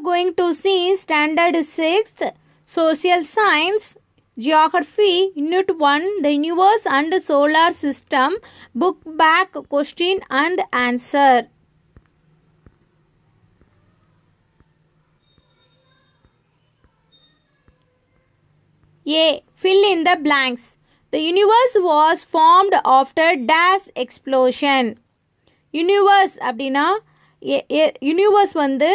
going to see standard 6th social science geography unit 1 the universe and solar system book back question and answer. A. Fill in the blanks. The universe was formed after dash explosion. Universe அப்படின்னா universe வந்து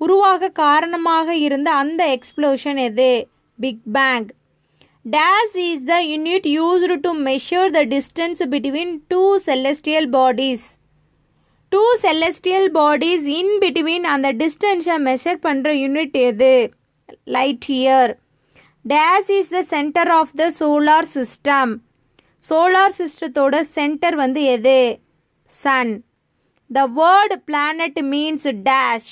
உருவாக காரணமாக இருந்த அந்த explosion எது? Big bang. Dash is the unit used to measure the distance between two celestial bodies. Two celestial bodies in between அந்த டிஸ்டன்ஸை measure பண்ணுற யூனிட் எது? Light year. Dash is the center of the solar system. Solar சிஸ்டத்தோட centre வந்து எது? Sun. The word planet means dash.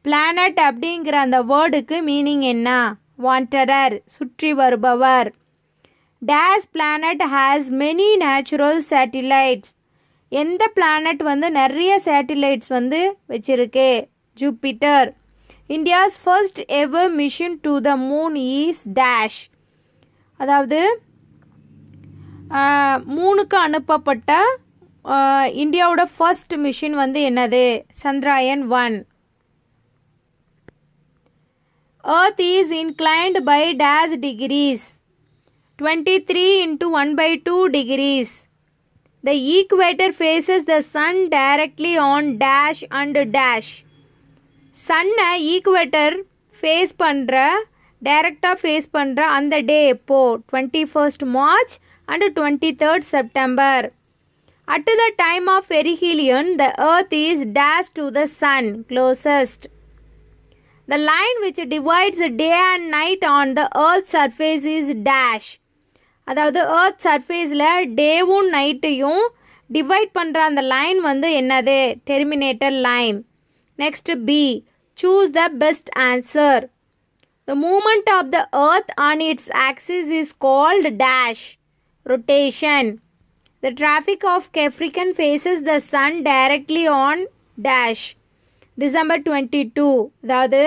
Planet அப்படிங்கிற அந்த வேர்டுக்கு மீனிங் என்ன? wanderer, சுற்றி வருபவர். Dash planet has many natural satellites. எந்த பிளானட் வந்து நிறைய சேட்டிலைட்ஸ் வந்து வச்சிருக்கு? Jupiter. India's first ever mission to the moon is dash. அதாவது மூணுக்கு அனுப்பப்பட்ட இந்தியாவோட ஃபர்ஸ்ட் மிஷன் வந்து என்னது? Chandrayaan 1. Earth is inclined by dash degrees. 23 into 1/2 degrees. The equator faces the sun directly on dash and dash. சன்னை equator face பண்ணுற டைரக்டாக face பண்ணுற அந்த டே எப்போ? 21st March and 23rd September. At the time of perihelion, the earth is dash to the sun closest. The line which divides day and night on the earth's surface is dash. அதாவது earth surfaceல டேவும் நைட்டையும் divide பண்ணுற அந்த line வந்து என்னது? Terminator line. Next B. Choose the best answer. The movement of the earth on its axis is called dash. Rotation. The traffic of Capricorn faces the sun directly on dash. December 22. அதாவது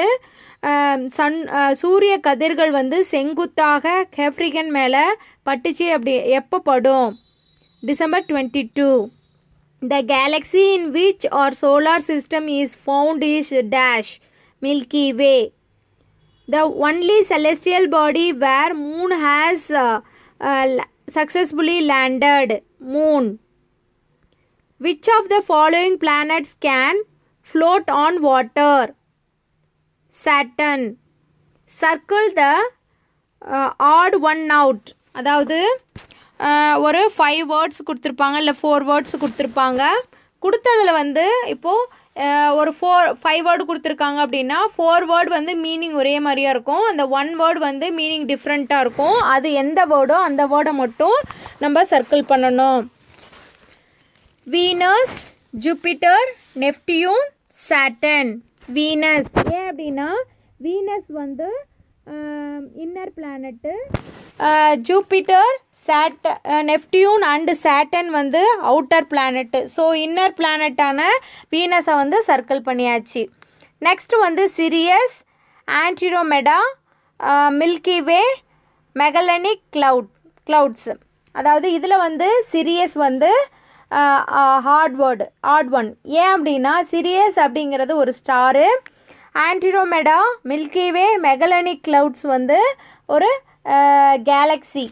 சூரிய கதிர்கள் வந்து செங்குத்தாக கேப்ரிகன் மேலே பட்டுச்சு. அப்படி எப்போ படும்? December 22. The galaxy in which our solar system is found is dash. Milky Way. The only celestial body where moon has successfully landed. Moon. Which of the following planets can float on water? Saturn. Circle the odd one out. அதாவது ஒரு 5 words கொடுத்துருப்பாங்க, இல்லை 4 words கொடுத்துருப்பாங்க. கொடுத்ததில் வந்து இப்போது ஒரு 5 word கொடுத்துருக்காங்க அப்படின்னா 4 வேர்டு வந்து மீனிங் ஒரே மாதிரியாக இருக்கும். அந்த 1 வேர்டு வந்து மீனிங் டிஃப்ரெண்ட்டாக இருக்கும். அது எந்த வேர்டோ அந்த வேர்டை மட்டும் நம்ம சர்க்கிள் பண்ணணும். Venus, Jupiter, Neptune, Saturn. Venus ஏன் அப்படின்னா வீனஸ் வந்து inner planet, Jupiter, Neptune and Saturn வந்து அவுட்டர் பிளானட்டு. ஸோ இன்னர் பிளானட்டான வீனஸை வந்து சர்க்கிள் பண்ணியாச்சு. நெக்ஸ்ட் வந்து Sirius, Andromeda, Milky Way, Magellanic clouds. அதாவது இதில் வந்து சிரியஸ் வந்து ஆட் ஒன். ஏன் அப்படின்னா சிரியஸ் அப்படிங்கிறது ஒரு star, Andromeda, Milky Way, Magellanic Clouds வந்து ஒரு galaxy.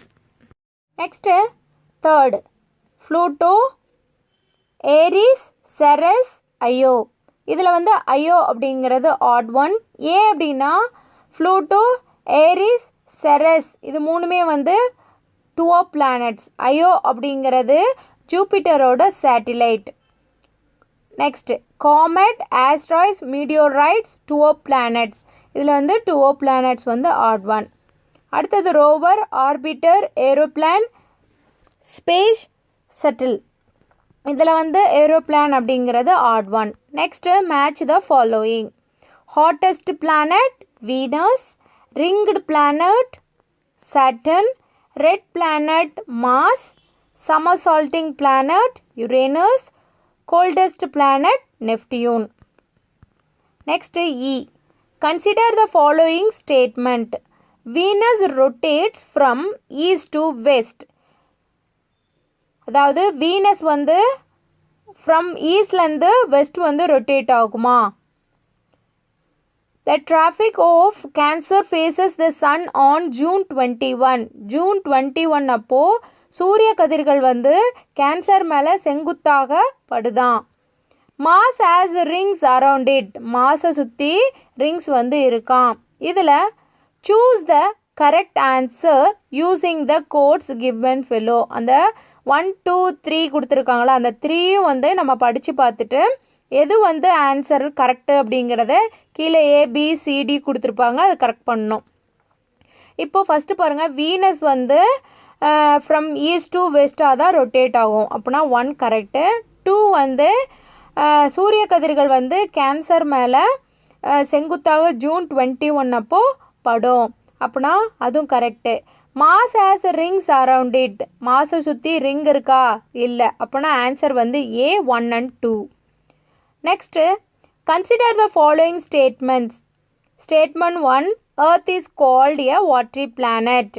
Next third Pluto, Eris, Ceres, ஐயோ. இதில் வந்து ஐயோ அப்படிங்கிறது ஆட் ஒன். ஏன் அப்படின்னா ப்ளூட்டோ, ஏரிஸ், செரஸ் இது மூணுமே வந்து டுவோ பிளானட்ஸ். ஐயோ அப்படிங்கிறது ஜூபிட்டரோட satellite. Next comet, asteroids, meteorites, டுவோ பிளானட்ஸ். இதில் வந்து டுவோ பிளானட்ஸ் வந்து ஆட் ஒன். அடுத்தது rover, orbiter, aeroplane, space shuttle. இதில் வந்து ஏரோப்ளான் அப்படிங்கிறது odd one. Next match the following. Hottest planet Venus, ringed planet Saturn, red planet Mars, somersaulting planet Uranus, coldest planet Neptune. Next E. Consider the following statement. Venus rotates from east to west. அதாவது Venus வந்து from ஈஸ்ட்லேருந்து west வந்து rotate ஆகுமா? The traffic of Cancer faces the sun on June 21. June 21 அப்போ சூரிய கதிர்கள் வந்து cancer மேலே செங்குத்தாக படுதான். Mars has rings around it. மாஸை சுற்றி ரிங்ஸ் வந்து இருக்கான். இதில் choose the correct answer using the codes given below. அந்த 1 2 3 கொடுத்துருக்காங்களா, அந்த 3யும் வந்து நம்ம படித்து பார்த்துட்டு எது வந்து ஆன்சர் கரெக்டு அப்படிங்கிறத கீழே ஏபிசிடி கொடுத்துருப்பாங்க, அது கரெக்ட் பண்ணணும். இப்போது ஃபஸ்ட்டு பாருங்கள், வீனஸ் வந்து ஃப்ரம் ஈஸ்ட் டு வெஸ்ட்டாக தான் ரொட்டேட் ஆகும். அப்படின்னா 1 கரெக்டு. 2 வந்து சூரிய கதிர்கள் வந்து கேன்சர் மேலே செங்குத்தாக ஜூன் 21 அப்போ படும். அப்படின்னா அதுவும் correct. Mars has rings around it. மாஸை சுற்றி ரிங் இருக்கா? இல்லை. அப்படின்னா ஆன்சர் வந்து A 1 and 2. Next, consider the following statements. Statement 1, Earth is called a watery planet.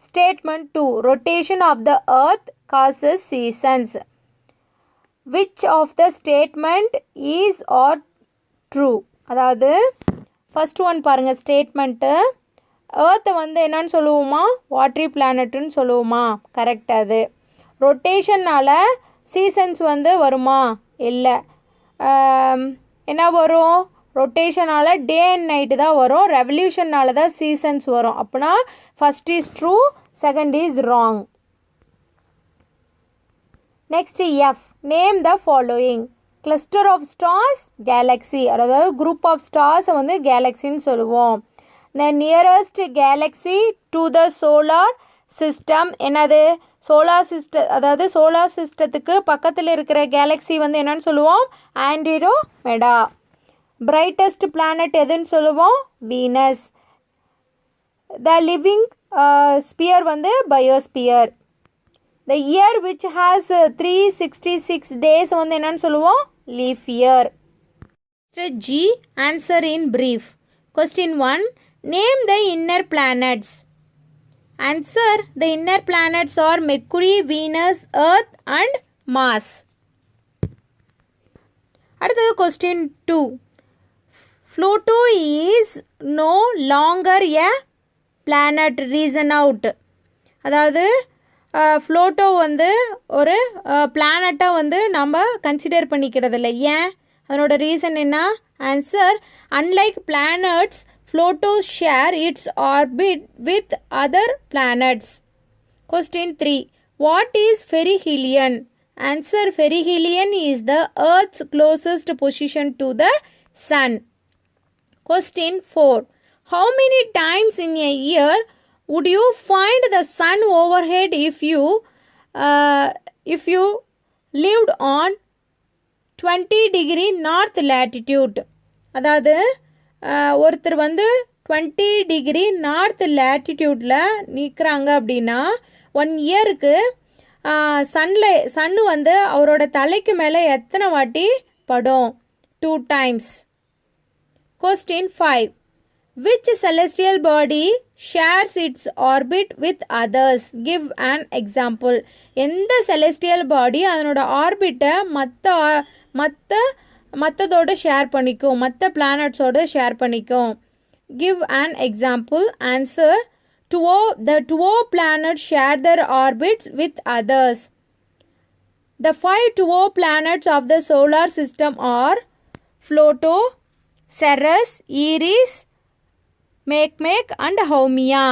Statement 2, rotation of the Earth causes seasons. Which of the statement is or true? அதாவது first one பாருங்கள், statement ஏர்த்தை வந்து என்னன்னு சொல்லுவோமா? Watery பிளானட்டுன்னு சொல்லுவோமா? Correct. அது ரொட்டேஷனால் seasons வந்து வருமா? இல்லை. என்ன வரும்? ரொட்டேஷனால் டே அண்ட் நைட்டு தான் வரும். ரெவல்யூஷனால் தான் சீசன்ஸ் வரும். அப்படின்னா first is true, second is wrong. Next F, name the following. Cluster of stars, galaxy. அதாவது குரூப் ஆஃப் ஸ்டார்ஸை வந்து கேலக்ஸின்னு சொல்லுவோம். The nearest galaxy to the solar system என்னது? Solar system. அதாவது சோலார் சிஸ்டத்துக்கு பக்கத்தில் இருக்கிற கேலக்ஸி வந்து என்னன்னு சொல்லுவோம்? ஆண்ட்ரோமெடா. பிரைட்டஸ்ட் பிளானட் எதுன்னு சொல்லுவோம்? வீனஸ். த லிவிங் ஸ்பியர் வந்து biosphere. The year which has 366 days வந்து என்னன்னு சொல்லுவோம்? Leaf year. G, answer in brief. Question 1, name the inner planets. Answer, the inner planets are Mercury, Venus, Earth and Mars. அடுத்தது question 2, Pluto is no longer a planet. Reason out. அதாவது Pluto வந்து ஒரு பிளானட்டாக வந்து நம்ம consider பண்ணிக்கிறது இல்லை. ஏன்? அதனோட ரீசன் என்ன? Answer, unlike planets, Pluto share its orbit with other planets. Question 3, what is perihelion? Answer, perihelion is the Earth's closest position to the Sun. Question 4, how many times in a year would you find the sun overhead if you lived on 20° north latitude? அதாவது ஒருத்தர் வந்து 20° north லேட்டிடியூடில் நிற்கிறாங்க அப்படின்னா 1 இயருக்கு சன்னு வந்து அவரோட தலைக்கு மேலே எத்தனை வாட்டி படும்? 2 times. Question 5, which celestial body shares its orbit with others? Give an example. எந்த celestial body அதனோட ஆர்பிட்டை மற்றதோட ஷேர் பண்ணிக்கும், மற்ற பிளானட்ஸோட ஷேர் பண்ணிக்கும்? Give an example. Answer, the two planets share their orbits with others. The 5 two planets of the solar system are Pluto, Ceres, Eris, Makemake and Haumea.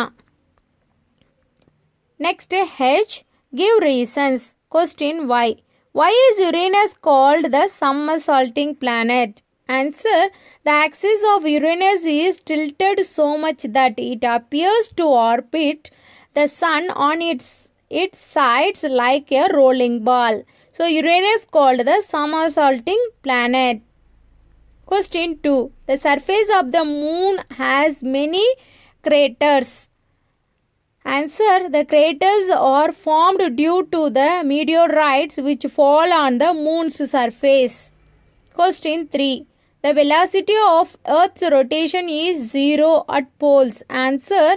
Next, H, give reasons. Question why. Why is Uranus called the somersaulting planet? Answer, the axis of Uranus is tilted so much that it appears to orbit the sun on its sides like a rolling ball. So Uranus called the somersaulting planet. Question 2, the surface of the moon has many craters. Answer, the craters are formed due to the meteorites which fall on the moon's surface. Question 3, The velocity of Earth's rotation is 0 at poles. Answer.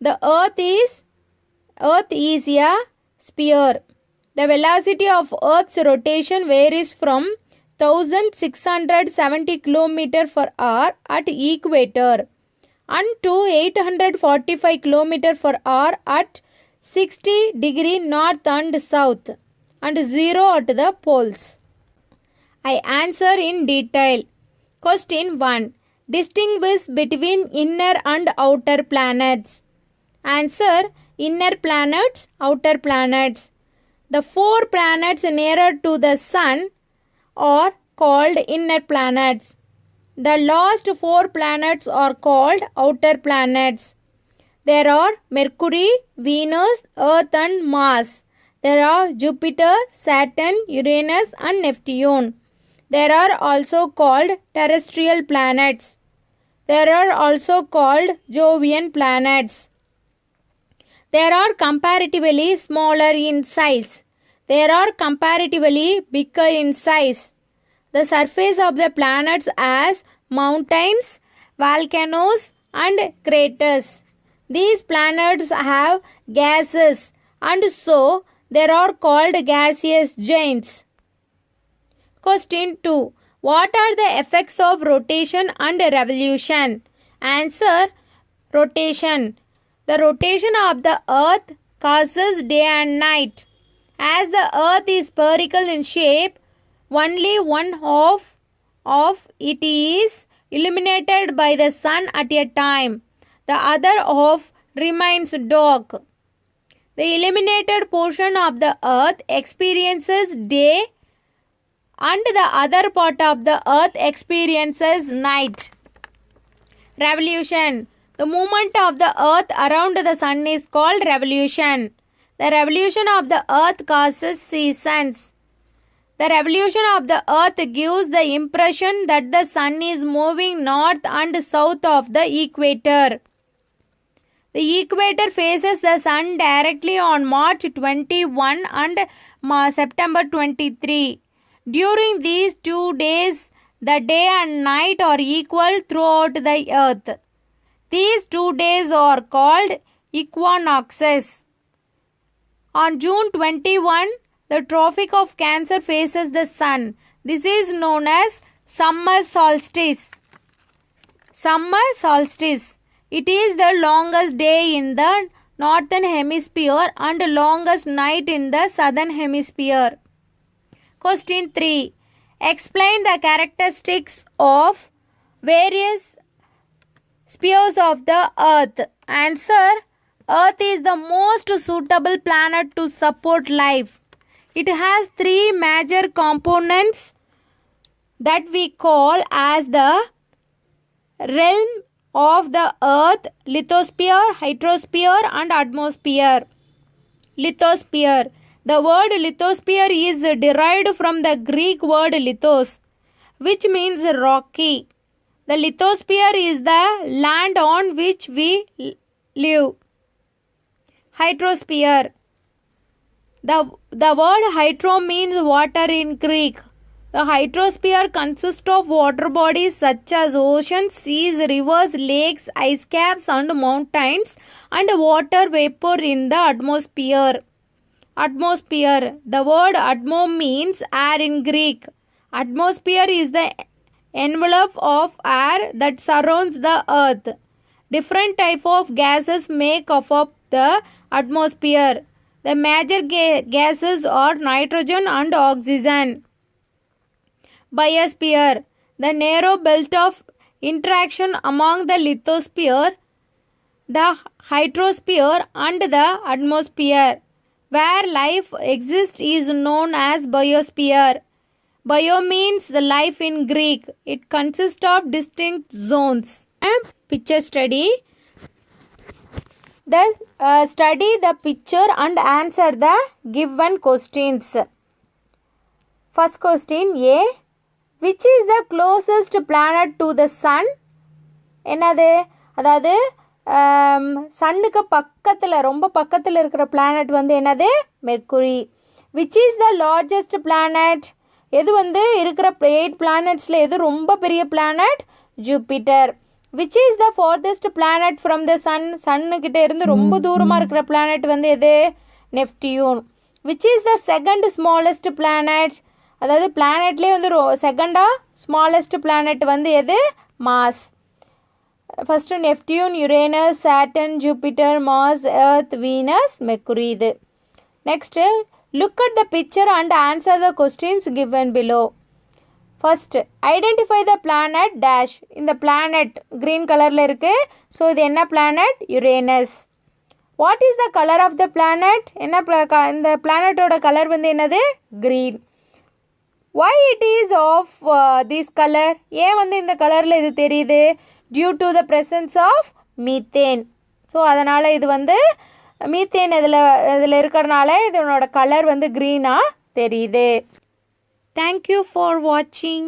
The Earth is a sphere. The velocity of Earth's rotation varies from 1670 km per hour at equator and to 845 km per hour at 60 degree north and south and 0 at the poles. I answer in detail. Question 1. Distinguish between inner and outer planets. Answer. Inner planets, outer planets. The 4 planets nearer to the sun are called inner planets. The last 4 planets are called outer planets. There are Mercury, Venus, Earth and Mars. There are Jupiter, Saturn, Uranus and Neptune. There are also called terrestrial planets. There are also called Jovian planets. There are comparatively smaller in size. There are comparatively bigger in size. The surface of the planets has mountains, volcanoes and craters. These planets have gases and so they are called gaseous giants. Question 2. What are the effects of rotation and revolution? Answer. Rotation. The rotation of the earth causes day and night. As the earth is spherical in shape, only one half of it is illuminated by the sun at a time. The other half remains dark. The illuminated portion of the earth experiences day and the other part of the earth experiences night. Revolution. The movement of the earth around the sun is called revolution. The revolution of the earth causes seasons. The revolution of the earth gives the impression that the sun is moving north and south of the equator. The equator faces the sun directly on March 21 and September 23. During these 2 days, the day and night are equal throughout the earth. These 2 days are called equinoxes. On June 21, the Tropic of Cancer faces the sun. This is known as summer solstice. Summer solstice. It is the longest day in the northern hemisphere and longest night in the southern hemisphere. Question 3. Explain the characteristics of various spheres of the earth. Answer. Earth is the most suitable planet to support life. It has 3 major components that we call as the realm of the earth: lithosphere, hydrosphere and atmosphere. Lithosphere. The word lithosphere is derived from the Greek word lithos, which means rocky. The lithosphere is the land on which we live. Hydrosphere. The word hydro means water in Greek. The hydrosphere consists of water bodies such as oceans, seas, rivers, lakes, ice caps and mountains and water vapor in the atmosphere. Atmosphere. The word atmo means air in Greek. Atmosphere is the envelope of air that surrounds the earth. Different types of gases make up the atmosphere. The major gases are nitrogen and oxygen. Biosphere. The narrow belt of interaction among the lithosphere, the hydrosphere and the atmosphere, where life exists, is known as biosphere. Bio means the life in Greek. It consists of distinct zones. Picture study. Study the picture and answer the given questions. First question A. Which is the closest planet to the sun? என்னது, அதாவது சன்னுக்கு பக்கத்தில், ரொம்ப பக்கத்தில் இருக்கிற planet வந்து என்னது? Mercury. Which is the largest planet? எது வந்து இருக்கிற 8 பிளானட்ஸில் எது ரொம்ப பெரிய planet? Jupiter. Which is the farthest planet from the sun? சன்னுக்கிட்ட இருந்து ரொம்ப தூரமாக இருக்கிற பிளானட் வந்து எது? Neptune. Which is the second smallest planet? அதாவது பிளானட்லேயே வந்து செகண்டாக ஸ்மாலஸ்ட் பிளானட் வந்து எது? Mars. First Neptune, Uranus, Saturn, Jupiter, Mars, Earth, Venus, Mercury. இது next look at the picture and answer the questions given below. First, identify the planet dash. இந்த planet green கலரில் இருக்குது. ஸோ இது என்ன planet? Uranus. What is the color of the planet? என்ன இந்த பிளானட்டோட colour வந்து என்னது? green. Why it is of this color? ஏன் வந்து இந்த கலரில் இது தெரியுது? Due to the presence of methane. So அதனால் இது வந்து மீத்தேன் இதில் இருக்கிறனால இதனோட கலர் வந்து க்ரீனாக தெரியுது. தேங்க்யூ ஃபார் வாட்சிங்.